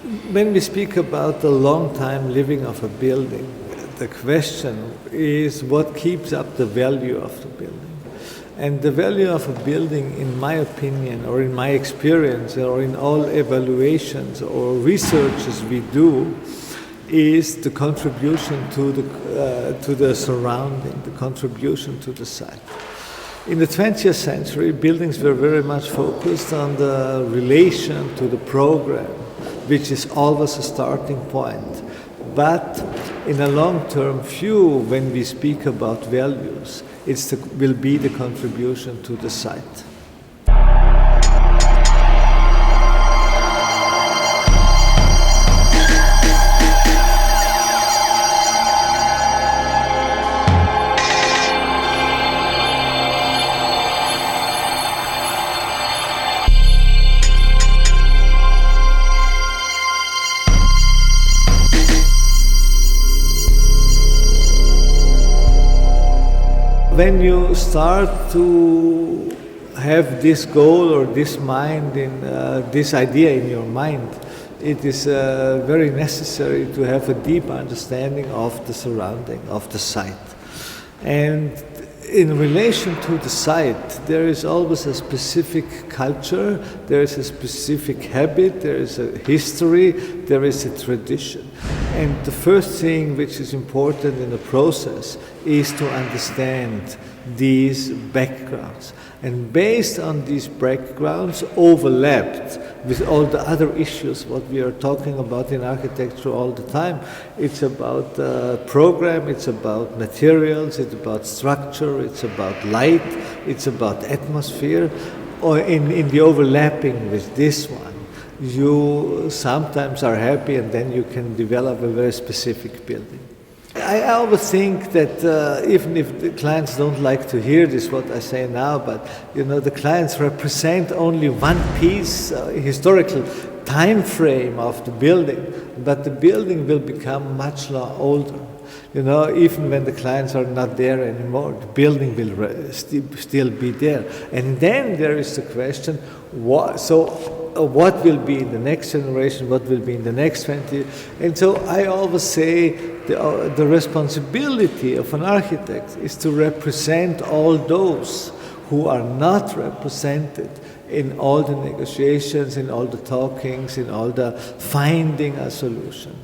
When we speak about the long time living of a building, the question is what keeps up the value of the building. And the value of a building, in my opinion, or in my experience, or in all evaluations or researches we do, is the contribution to the surrounding, the contribution to the site. In the 20th century, buildings were very much focused on the relation to the program, which is always a starting point. But in a long-term view, when we speak about values, it will be the contribution to the site. When you start to have this goal or this mind this idea in your mind, it is very necessary to have a deep understanding of the surrounding, of the site. And in relation to the site, there is always a specific culture, there is a specific habit, there is a history, there is a tradition. And the first thing which is important in the process is to understand these backgrounds. And based on these backgrounds, overlapped with all the other issues, what we are talking about in architecture all the time. It's about program, it's about materials, it's about structure, it's about light, it's about atmosphere. Or in the overlapping with this one, you sometimes are happy and then you can develop a very specific building. I always think that even if the clients don't like to hear this, what I say now, but the clients represent only one piece, historical time frame of the building, but the building will become much older. Even when the clients are not there anymore, the building will still be there. And then there is the question, what will be in the next generation, what will be in the next 20 years? And so I always say the responsibility of an architect is to represent all those who are not represented in all the negotiations, in all the talkings, in all the finding a solution.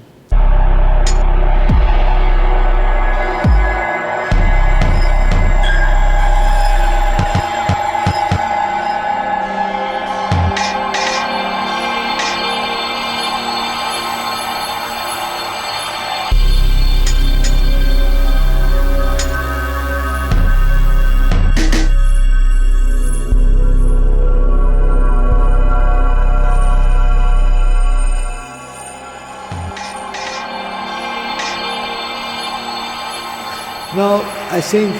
Now, I think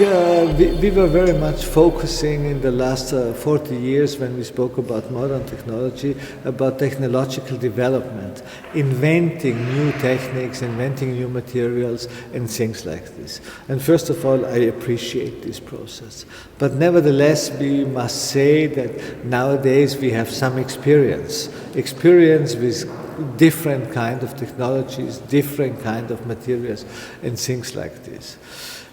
we were very much focusing in the last 40 years when we spoke about modern technology, about technological development, inventing new techniques, inventing new materials and things like this. And first of all, I appreciate this process. But nevertheless, we must say that nowadays we have some experience with different kind of technologies, different kind of materials and things like this.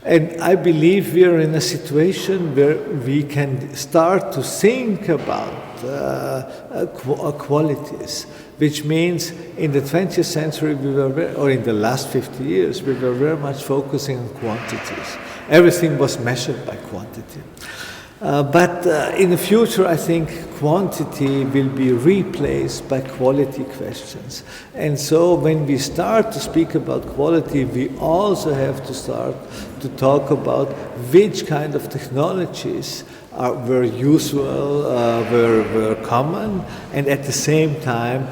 And I believe we are in a situation where we can start to think about qualities, which means in the 20th century or in the last 50 years, we were very much focusing on quantities. Everything was measured by quantity. But in the future, I think quantity will be replaced by quality questions. And so when we start to speak about quality, we also have to start to talk about which kind of technologies were usual, were common, and at the same time,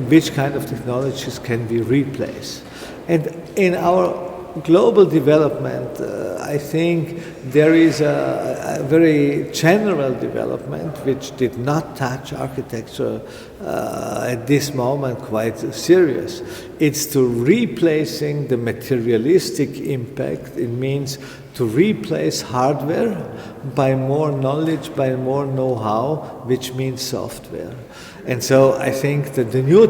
which kind of technologies can we replace. And in our global development, I think there is a very general development which did not touch architecture at this moment quite serious. It's to replacing the materialistic impact. It means to replace hardware by more knowledge, by more know-how, which means software. And so I think that the new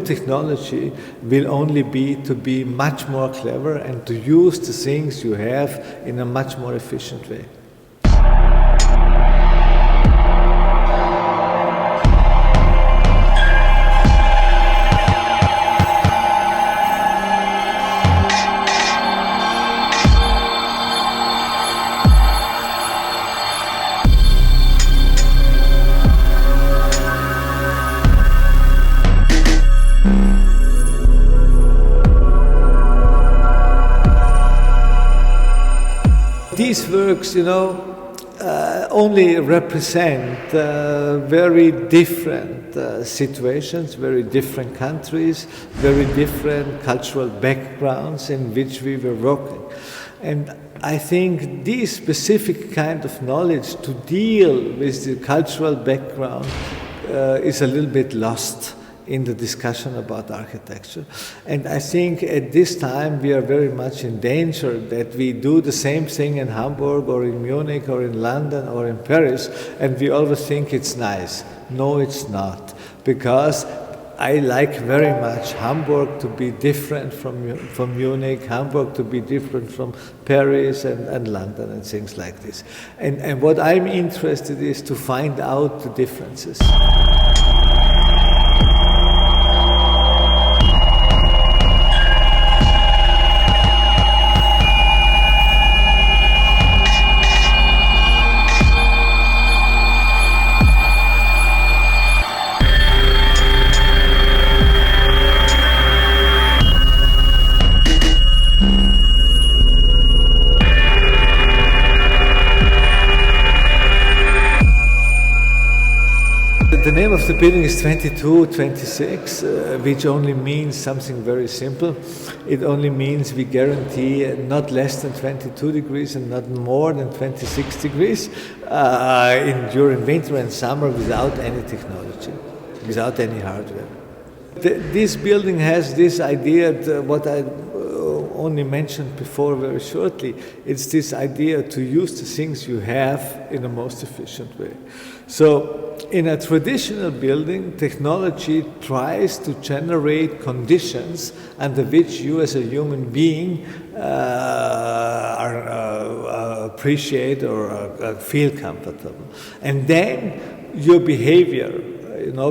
technology will only be to be much more clever and to use the things you have in a much more efficient way. These works, only represent very different situations, very different countries, very different cultural backgrounds in which we were working. And I think this specific kind of knowledge to deal with the cultural background is a little bit lost in the discussion about architecture. And I think at this time we are very much in danger that we do the same thing in Hamburg or in Munich or in London or in Paris, and we always think it's nice. No, it's not, because I like very much Hamburg to be different from Munich, Hamburg to be different from Paris and London and things like this. And what I'm interested is to find out the differences. The name of the building is 2226, which only means something very simple. It only means we guarantee not less than 22 degrees and not more than 26 degrees during winter and summer without any technology, without any hardware. This building has this idea, what I only mentioned before very shortly. It's this idea to use the things you have in the most efficient way. So in a traditional building, technology tries to generate conditions under which you as a human being appreciate or feel comfortable. And then your behavior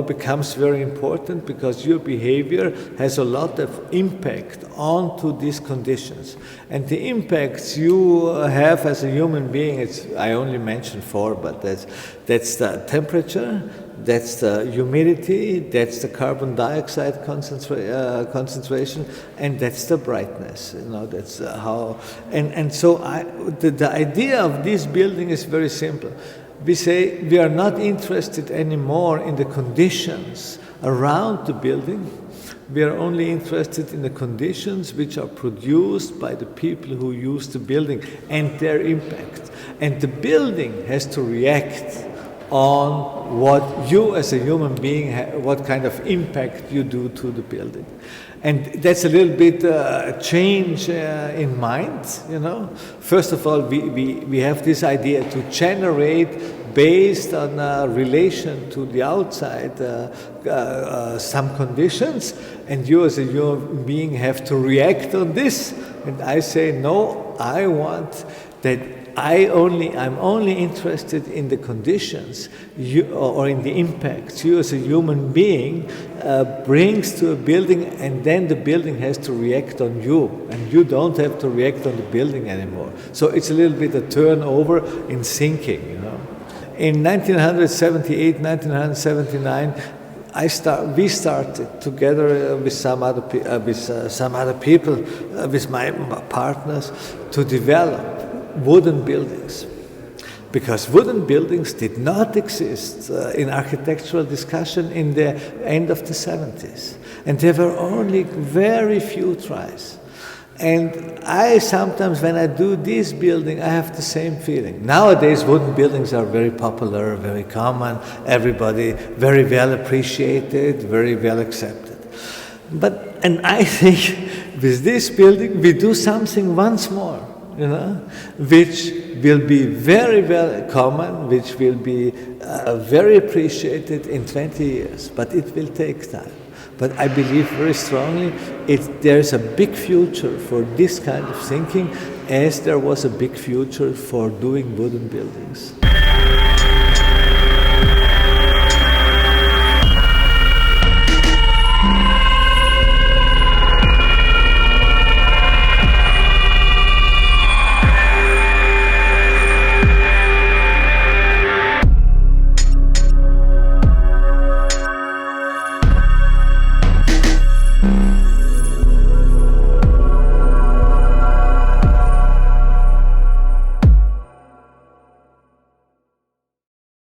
becomes very important, because your behavior has a lot of impact onto these conditions. And the impacts you have as a human being, I only mentioned 4, but that's the temperature, that's the humidity, that's the carbon dioxide concentration, and that's the brightness. That's how. And so the idea of this building is very simple. We say we are not interested anymore in the conditions around the building. We are only interested in the conditions which are produced by the people who use the building and their impact. And the building has to react on what you as a human being, what kind of impact you do to the building. And that's a little bit a change in mind, First of all, we have this idea to generate, based on a relation to the outside, some conditions, and you as a human being have to react on this. And I say, no, I want that I'm only interested in the conditions or in the impacts you as a human being brings to a building, and then the building has to react on you, and you don't have to react on the building anymore. So it's a little bit a turnover in thinking, In 1978, 1979, we started together with some other people, with my partners, to develop wooden buildings, because wooden buildings did not exist in architectural discussion in the end of the 70s, and there were only very few tries. And I sometimes, when I do this building, I have the same feeling. Nowadays, wooden buildings are very popular, very common, everybody very well appreciated, very well accepted. And I think with this building, we do something once more. you know, which will be very well common, which will be very appreciated in 20 years, but it will take time. But I believe very strongly there's a big future for this kind of thinking, as there was a big future for doing wooden buildings.